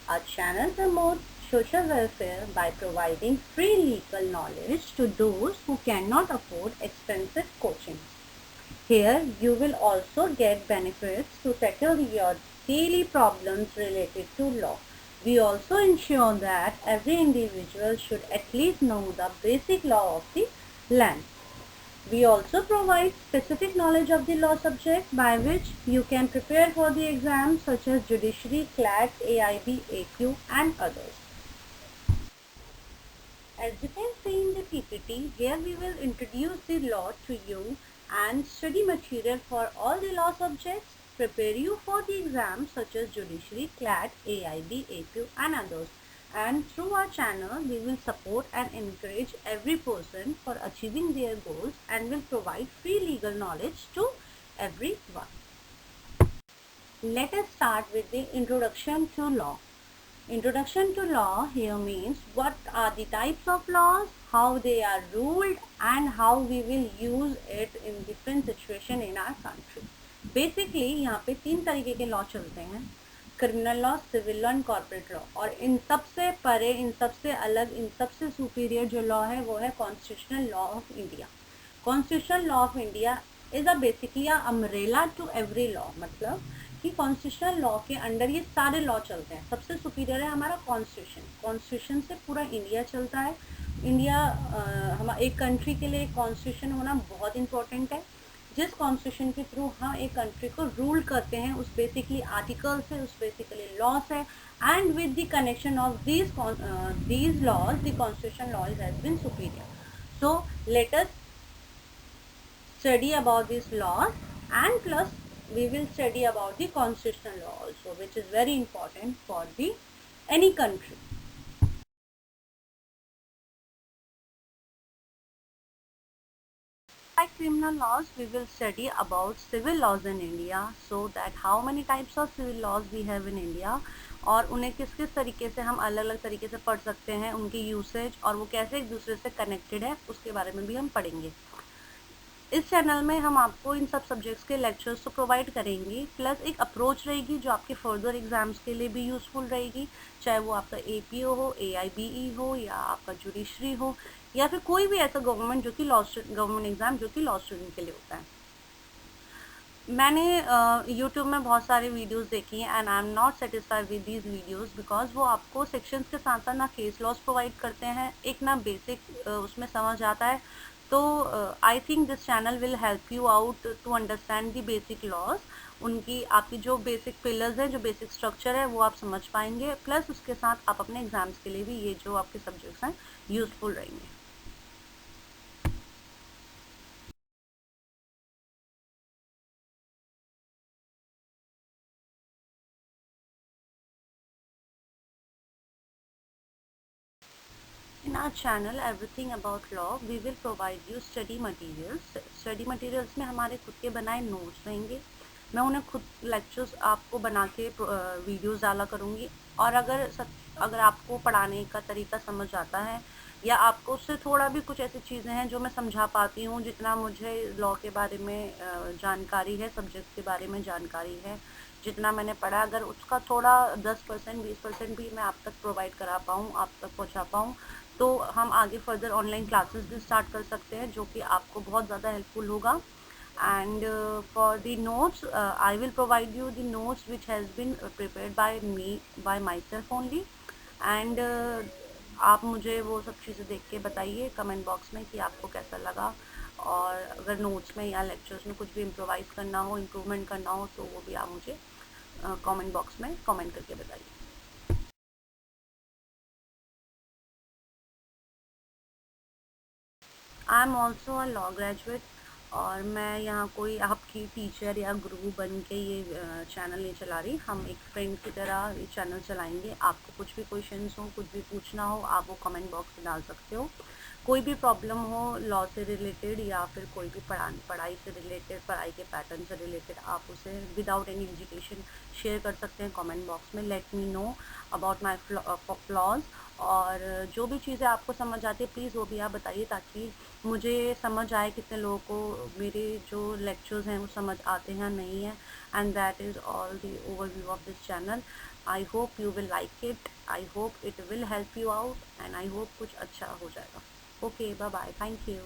Our channel promotes social welfare by providing free legal knowledge to those who cannot afford expensive coaching. Here, you will also get benefits to tackle your daily problems related to law. We also ensure that every individual should at least know the basic law of the land. We also provide specific knowledge of the law subject by which you can prepare for the exams such as Judiciary, CLAT, AIB, AQ and others. As you can see in the PPT, here we will introduce the law to you and study material for all the law subjects, prepare you for the exams such as Judiciary, CLAT, AIB, AQ and others. And through our channel, we will support and encourage every person for achieving their goals and will provide free legal knowledge to everyone. Let us start with the introduction to law. Introduction to law here means what are the types of laws, how they are ruled and how we will use it in different situation in our country. Basically यहाँ पे 3 तरीके के law चलते हैं, criminal law, civil law and corporate law, और इन सबसे परे, इन सबसे अलग, इन सबसे सुपीरियर जो लॉ है वो है constitutional law of India. Constitutional law of India is basically umbrella to every law, मतलब कि कॉन्स्टिट्यूशनल लॉ के अंडर ये सारे लॉ चलते हैं. सबसे सुपीरियर है हमारा कॉन्स्टिट्यूशन. कॉन्स्टिट्यूशन से पूरा इंडिया चलता है. इंडिया हम एक कंट्री के लिए कॉन्स्टिट्यूशन होना बहुत इंपॉर्टेंट है. जिस कॉन्स्टिट्यूशन के थ्रू हम एक कंट्री को रूल करते हैं उस बेसिकली आर्टिकल्स है, उस बेसिकली लॉस है, and with the connection of these laws the constitution law has been superior. So let us study about these laws and plus we will study about the constitutional law also, which is very important for the any country. Like criminal laws, we will study about civil laws in India, so that how many types of civil laws we have in India और उन्हें किस किस तरीके से हम अलग अलग तरीके से पढ़ सकते हैं, उनकी यूसेज और वो कैसे एक दूसरे से कनेक्टेड है उसके बारे में भी हम पढ़ेंगे. इस चैनल में हम आपको इन सब सब्जेक्ट्स के लेक्चर्स तो प्रोवाइड करेंगे, प्लस एक अप्रोच रहेगी जो आपके फर्दर एग्जाम्स के लिए भी यूज़फुल रहेगी, चाहे वो आपका APO हो, AIBE हो या आपका जुडिशरी हो या फिर कोई भी ऐसा गवर्नमेंट एग्ज़ाम जो कि लॉ स्टूडेंट के लिए होता है. मैंने यूट्यूब में बहुत सारे वीडियोस देखी हैं and I am not satisfied with these videos because वो आपको सेक्शंस के साथ साथ ना केस लॉस प्रोवाइड करते हैं, एक ना बेसिक उसमें समझ आता है. तो I think this channel will help you out to understand the basic laws. उनकी आपकी जो बेसिक पिलर्स हैं, जो बेसिक स्ट्रक्चर है वो आप समझ पाएंगे, प्लस उसके साथ आप अपने एग्जाम्स के लिए भी ये जो आपके सब्जेक्ट्स हैं यूजफुल रहेंगे. In our channel everything about law, we will provide you study materials. Study materials में हमारे खुद के बनाए नोट्स रहेंगे. मैं उन्हें खुद लेक्चर्स आपको बना के वीडियोस डाला करूँगी, और अगर आपको पढ़ाने का तरीका समझ आता है या आपको उससे थोड़ा भी कुछ ऐसी चीज़ें हैं जो मैं समझा पाती हूँ, जितना मुझे लॉ के बारे में जानकारी है, सब्जेक्ट के बारे में जानकारी है, जितना मैंने पढ़ा, अगर उसका थोड़ा 10% 20% भी मैं आप तक प्रोवाइड करा पाऊँ, आप तक पहुँचा पाऊँ, तो हम आगे फर्दर ऑनलाइन क्लासेस भी स्टार्ट कर सकते हैं जो कि आपको बहुत ज़्यादा हेल्पफुल होगा. And for the notes I will provide you the notes which has been prepared by myself only. And आप मुझे वो सब चीज़ें देख के बताइए कमेंट बॉक्स में कि आपको कैसा लगा, और अगर नोट्स में या लेक्चर्स में कुछ भी इम्प्रोवाइज़ करना हो, इम्प्रूवमेंट करना हो, तो वो भी आप मुझे कमेंट बॉक्स में कमेंट करके बताइए. I am also a law graduate, और मैं यहाँ कोई आपकी टीचर या गुरु बन के ये चैनल नहीं चला रही. हम एक फ्रेंड की तरह ये चैनल चलाएंगे. आपको कुछ भी क्वेश्चंस हो, कुछ भी पूछना हो, आप वो कमेंट बॉक्स में डाल सकते हो. कोई भी प्रॉब्लम हो लॉ से रिलेटेड या फिर कोई भी पढ़ाई से रिलेटेड, पढ़ाई के पैटर्न से रिलेटेड, आप उसे विदाउट एनी एजुकेशन शेयर कर सकते हैं कमेंट बॉक्स में. Let me know about my flaws, और जो भी चीज़ें आपको समझ आती है प्लीज़ वो भी आप बताइए, ताकि मुझे समझ आए कितने लोगों को मेरे जो लेक्चर्स हैं वो समझ आते हैं नहीं है. And that is all the overview of this channel. I hope you will like it, I hope it will help you out, and I hope कुछ अच्छा हो जाएगा. Okay, bye bye, thank you.